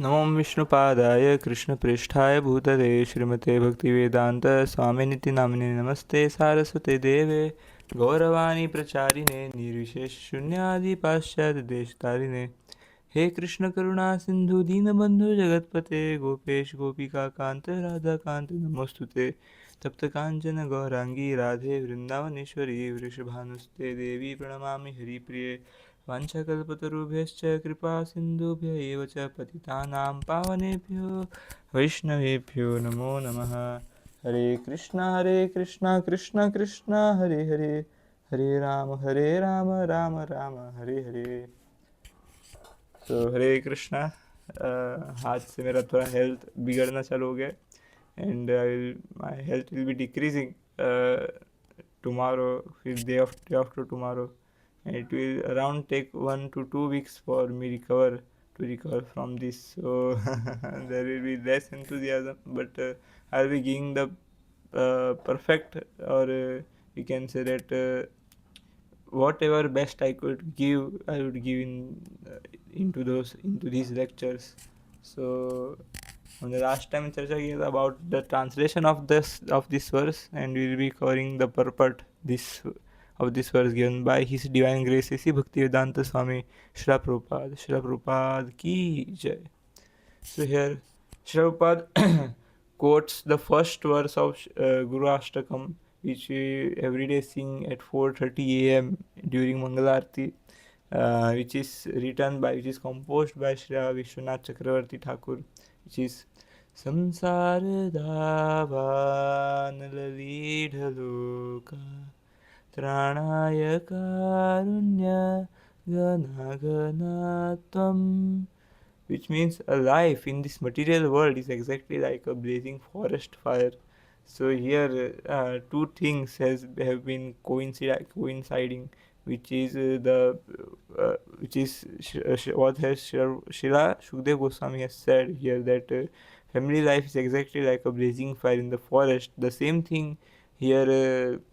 नमो विष्णुपादाय कृष्णप्रेष्ठाय भूतले श्रीमते भक्तिवेदांत स्वामिनिति नामिने नमस्ते सारस्वते देवे गौरवाणी प्रचारिणे निर्विशेष शून्यादि पाश्चात्य देशतारिणे हे कृष्ण करुणा सिंधु दीनबंधु जगतपते गोपेश गोपिका कांत राधा कांत नमोस्तुते तप्त कांचन गौरांगी राधे वृंदावनेश्वरी वृषभानुस्ते देवी प्रणमामि हरिप्रिये वाञ्छाकल्पतरुभ्यश्च कृपा सिन्धुभ्य एव च पतितानां पावनेभ्यो वैष्णवेभ्यो नमो नमः। हरे कृष्णा कृष्ण कृष्ण हरे हरे हरे राम राम राम हरे हरे। तो हरे कृष्णा। आज से मेरा थोड़ा हेल्थ बिगड़ना चालू हो गया and my health will be decreasing tomorrow, फिर day after tomorrow, and it will around take 1 to 2 weeks for me recover from this. So there will be less enthusiasm, but I'll be giving the perfect, or we can say that whatever best I could give, I would give into these lectures. So on the last time चर्चा किया था about the translation of this verse, and we will be covering the purport this verse given by His Divine Grace A.C. Bhaktivedanta Swami Srila Prabhupada. Srila Prabhupada ki jai. So here Srila Prabhupada quotes the first verse of Guru Ashtakam, which we every day sing at 4:30 a.m. during Mangalarti, which is composed by Shri Vishwanath Chakravarti Thakur, which is संसार दावान ललीढलोका त्राणाय कारुण्य घनाघनात्वम्, which means a life in this material world is exactly like a blazing forest fire. So here two things have been coinciding, which is what has Srila Shukdev Goswami has said here, that family life is exactly like a blazing fire in the forest. The same thing here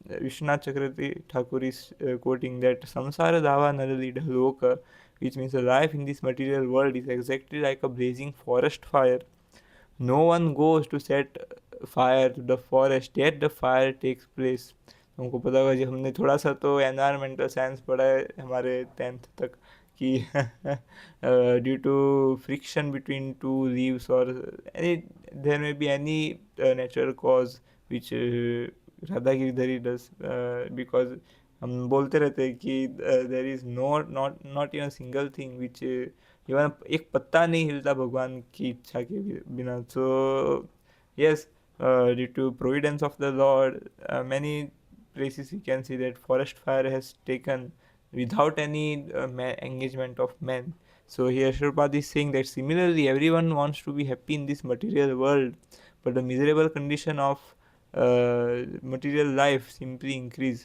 Vishwanath Chakravarti Thakur is quoting, that samsara dava narali dhaloka, which means a life in this material world is exactly like a blazing forest fire. No one goes to set fire to the forest, yet the fire takes place. हमको पता होगा जी, हमने थोड़ा सा तो environmental science पढ़ा है हमारे 10th तक कि due to friction between two leaves और any there may be any natural cause which Radha Girdhari does, because हम बोलते रहते हैं कि there is not in a single thing which even एक पत्ता नहीं हिलता भगवान की इच्छा के बिना. So yes, due to providence of the Lord, many places you can see that forest fire has taken without any engagement of men. So here Shripad is saying that similarly everyone wants to be happy in this material world, but the miserable condition of material life simply increase.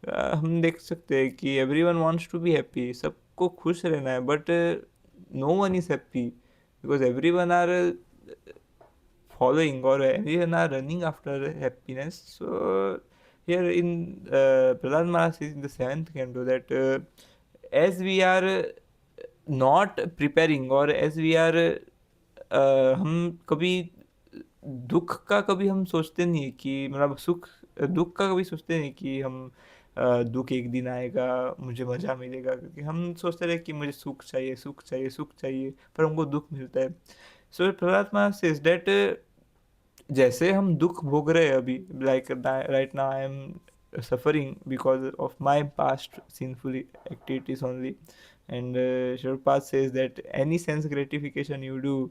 हम देख सकते हैं कि everyone wants to be happy, सबको खुश रहना है, but no one is happy because everyone are following, or everyone are running after happiness. So here in Prahlad Maharaj says in the 7th canto that as we are not preparing, or as we are हम कभी दुख का कभी हम सोचते नहीं कि मतलब दुख का कभी सोचते नहीं कि हम दुख एक दिन आएगा मुझे मज़ा मिलेगा, क्योंकि हम सोचते रहे कि मुझे सुख चाहिए सुख चाहिए सुख चाहिए, पर हमको दुख मिलता है. सो प्रहलाद महाराज सेज दैट जैसे हम दुख भोग रहे हैं अभी, like right now I am suffering because of my past sinful activities only, and Sharpad says that any sense gratification you do,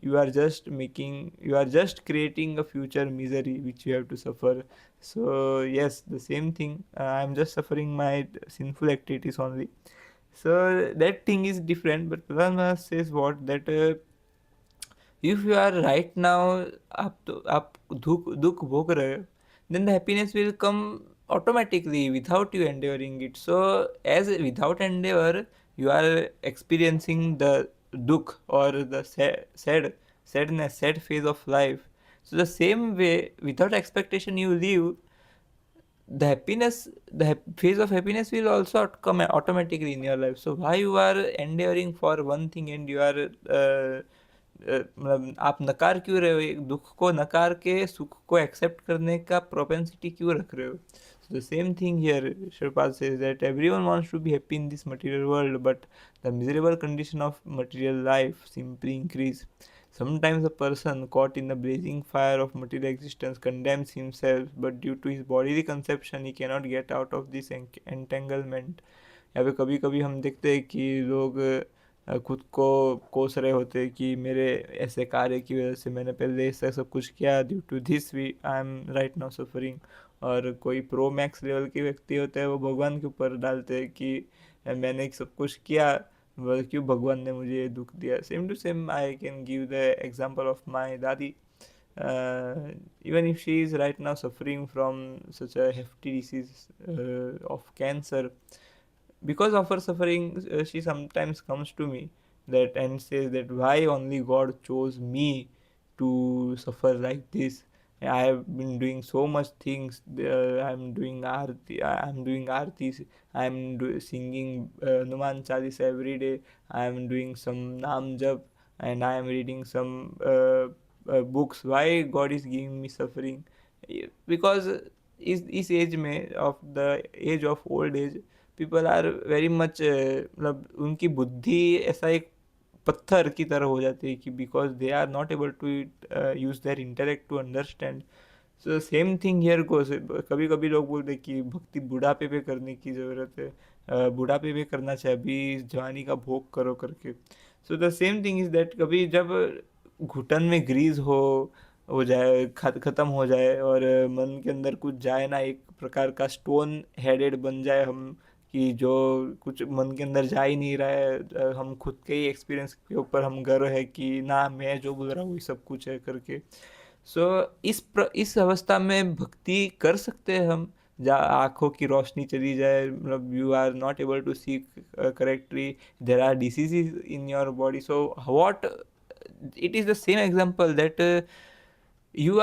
you are just creating a future misery which you have to suffer. So yes, the same thing, I'm just suffering my sinful activities only. So that thing is different, but Prahlad says what, that if you are right now आप दुख भोग रहे हो, then the happiness will come automatically without you enduring it. So as without endeavor you are experiencing the dukh or the sad phase of life. So the same way, without expectation you live, the happiness, phase of happiness will also come automatically in your life. So why you are enduring for one thing and you are मतलब आप नकार क्यों रहे हो, एक दुख को नकार के सुख को एक्सेप्ट करने का प्रोपेंसिटी क्यों रख रहे हो. So the same thing here, Shripal says that everyone wants to be happy in this material world, but the miserable condition of material life simply increase. Sometimes a person caught in the blazing fire of material existence condemns himself, but due to his bodily conception, he cannot get out of this entanglement. या फिर कभी कभी हम देखते हैं कि लोग खुद को कोस रहे होते हैं कि मेरे ऐसे कार्य की वजह से मैंने पहले ऐसा सब कुछ किया, due to this we I am right now suffering. और कोई प्रो मैक्स लेवल के व्यक्ति होते हैं, वो भगवान के ऊपर डालते हैं कि मैंने सब कुछ किया, क्यों भगवान ने मुझे ये दुख दिया. Same to same I can give the example of my dadi. Even if she is right now suffering from such a hefty disease of cancer, because of her suffering, she sometimes comes to me that and says that why only God chose me to suffer like this. I have been doing so much things. I'm doing arti. I'm doing artis. Singing Numan Chalis every day. I'm doing some Nam Jap, and I am reading some books. Why God is giving me suffering? Because इस age में of the age of old age people are very much, मतलब उनकी बुद्धि ऐसा एक पत्थर की तरह हो जाती है कि because they are not able to use their intellect to understand. So same thing here goes. कभी कभी लोग बोलते हैं कि भक्ति बुढ़ापे पे करने की ज़रूरत है, बुढ़ापे पे करना चाहिए, अभी जवानी का भोग करो करके. So the same thing is that कभी जब घुटन में ग्रीज हो जाए, ख़त्म हो जाए और मन के अंदर कुछ जाए ना, एक प्रकार का स्टोन हेडेड बन जाए हम, कि जो कुछ मन के अंदर जा ही नहीं रहा है, हम खुद के ही एक्सपीरियंस के ऊपर हम गर्व है कि ना मैं जो बोल रहा हूँ वही सब कुछ है करके. सो इस अवस्था में भक्ति कर सकते हैं हम, जहाँ आँखों की रोशनी चली जाए, मतलब you are not able to see correctly, there are diseases in your body. So what, it is the same example that you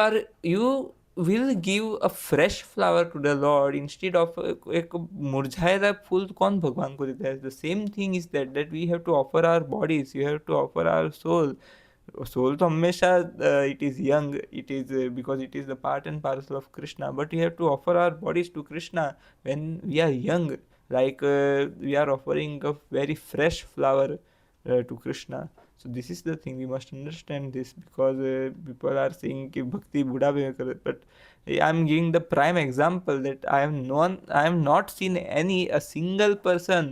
will give a fresh flower to the Lord instead of एक मुरझाएदा फूल कौन भगवान को देता है. The same thing is that we have to offer our bodies, you have to offer our soul. Soul तो हमेशा it is young, it is because it is the part and parcel of Krishna, but you have to offer our bodies to Krishna when we are young, like we are offering a very fresh flower to Krishna. So this is the thing, we must understand this, because people are saying कि भक्ति बुढ़ापे में करे, but I am giving the prime example that I am not seen a single person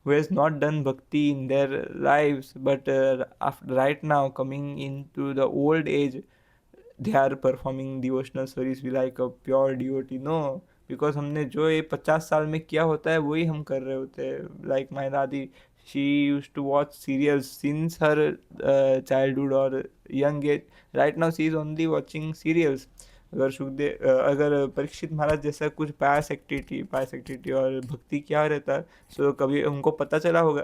who has not done bhakti in their lives, but after right now coming into the old age, they are performing devotional service भी like a pure devotee. No, because हमने जो ये 50 साल में किया होता है वही हम कर रहे होते हैं. लाइक माई दादी, she used to watch serials since her childhood or young age. Right now she is only watching serials. अगर परीक्षित महाराज जैसा कुछ पायस एक्टिविटी और भक्ति क्या रहता, सो कभी उनको पता चला होगा,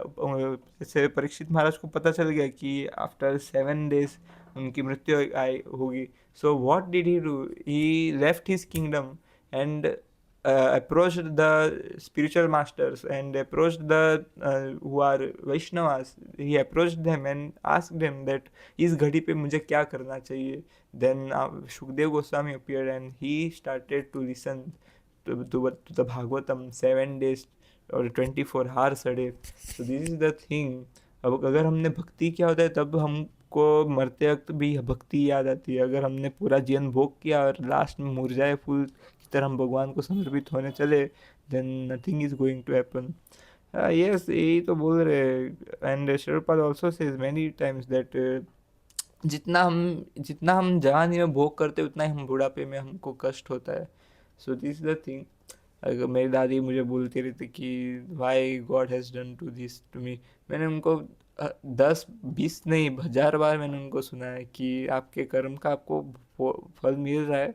जैसे परीक्षित महाराज को पता चल गया कि आफ्टर 7 days उनकी मृत्यु आई होगी. So what did he do, he left his kingdom and approached the spiritual masters and approached the who are Vaishnavas. He approached them and asked them that इस घड़ी पे मुझे क्या करना चाहिए. Then Shukdev Goswami appeared and he started to listen to the Bhagavatam 7 days और 24 hours a day. So this is the thing. अब अगर हमने भक्ति किया होता है तब हमको मरते वक्त भी भक्ति याद आती है. अगर हमने पूरा जीवन भोग किया और लास्ट में मुरझाए फूल की तरह हम भगवान को समर्पित होने चले, then nothing is going to happen. Yes, यही तो बोल रहे. एंड शेरपाल also says many times that जितना हम जवानी में भोग करते उतना ही हम बुढ़ापे में हमको कष्ट होता है. So this the thing. अगर मेरी दादी मुझे बोलती रहती कि why God has done to this to me, मैंने उनको 10-20 नहीं 1000 बार मैंने उनको सुना है कि आपके कर्म का आपको फल मिल रहा है.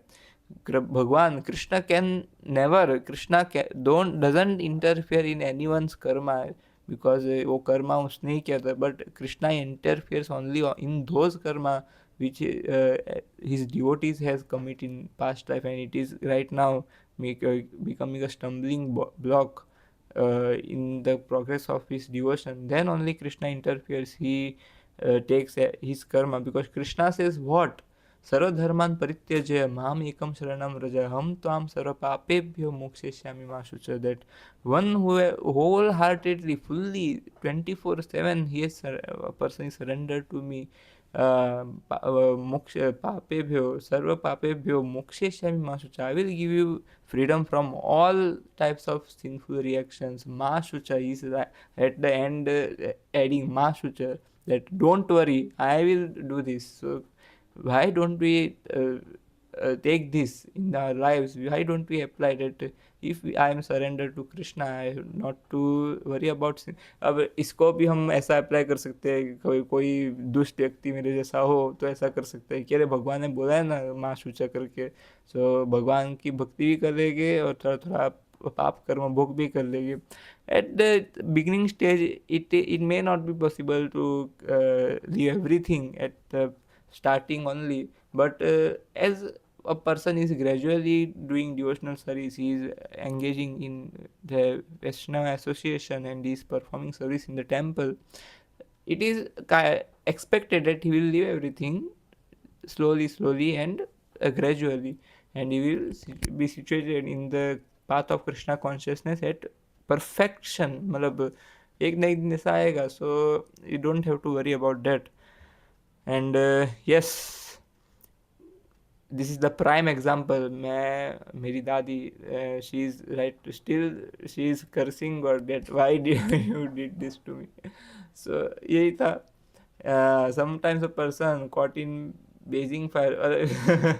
भगवान Krishna can never, Krishna don't doesn't interfere in any once karma, because वो कर्मा उसने ही किया था, but Krishna interferes only in those karma which his devotees has commit in past life, and it is right now becoming a stumbling block in the progress of his devotion, then only Krishna interferes. He takes his karma, because Krishna says what? सर्वधर्मान् परित्यज्य माम एकम शरणम व्रज हम त्वाम सर्व पापेभ्यो मोक्षयिष्यामि मा शुच. That one who wholeheartedly, fully, 24/7, a person is surrendered to me. मोक्ष पापेभ्यो सर्व पापेभ्यो मोक्षयिष्यामि मा शुच. I will give you freedom from all types of sinful reactions. Ma shucha is at the end adding ma shucha, that don't worry, I will do this. So why don't we take this in our lives? Why don't we apply that? If I am surrendered to Krishna, I have not to worry about sin. अब इसको भी हम ऐसा apply कर सकते हैं. कोई दुष्ट व्यक्ति मेरे जैसा हो तो ऐसा कर सकते हैं कि अरे भगवान ने बोला है ना माँ सूचा करके, सो भगवान की भक्ति भी कर लेंगे और थोड़ा थोड़ा पाप कर्म भोग भी कर लेंगे. At the beginning stage, it may not be possible to leave everything at the starting only, but as a person is gradually doing devotional service, he is engaging in the Vaishnava association and he is performing service in the temple, it is expected that he will leave everything slowly and gradually, and he will be situated in the path of Krishna consciousness at perfection. मतलब एक ना एक दिन ऐसा आएगा, so you don't have to worry about that. And yes, this is the prime example. मैं मेरी दादी, she is right, still she is cursing God that why did you did this to me. So यही था. Sometimes a person caught in blazing fire.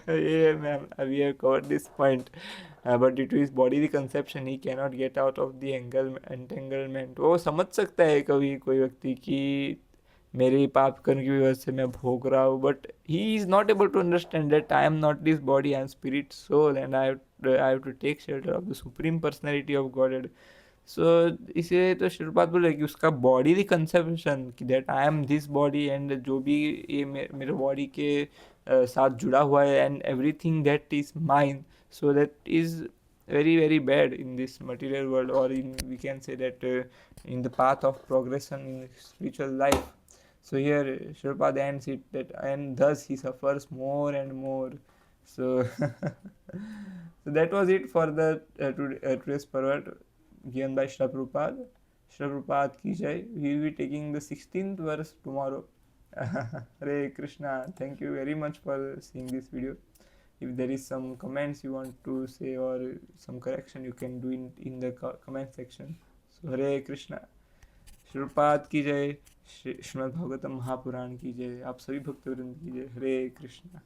Yeah, ma'am, we have covered this point. But due to his bodily conception, he cannot get out of the entanglement. वो समझ सकता है कभी कोई व्यक्ति कि मेरे पाप कर्म की वजह से मैं भोग रहा हूँ, but he is not able to understand that I am not this body, I am spirit soul and I have to take shelter of the supreme personality of God. So इसे तो श्रीपाद बोले कि उसका बॉडी कंसेप्शन कि that I am this body and जो भी ये मेरे बॉडी के साथ जुड़ा हुआ है and everything that is mine, so that is very very bad in this material world, or in, we can say that, in the path of progression in spiritual life. So here Shripad ends it that, and thus he suffers more and more. So so that was it for the today's pervert given by Srila Prabhupada. Srila Prabhupada ki jai. We will be taking the 16th verse tomorrow. Hare Krishna. Thank you very much for seeing this video. If there is some comments you want to say or some correction, you can do in the comment section. So Hare Krishna. Shripad की जय. श्रीमद् भागवतम महापुराण की जय. आप सभी भक्तवृंद की जय. हरे कृष्णा.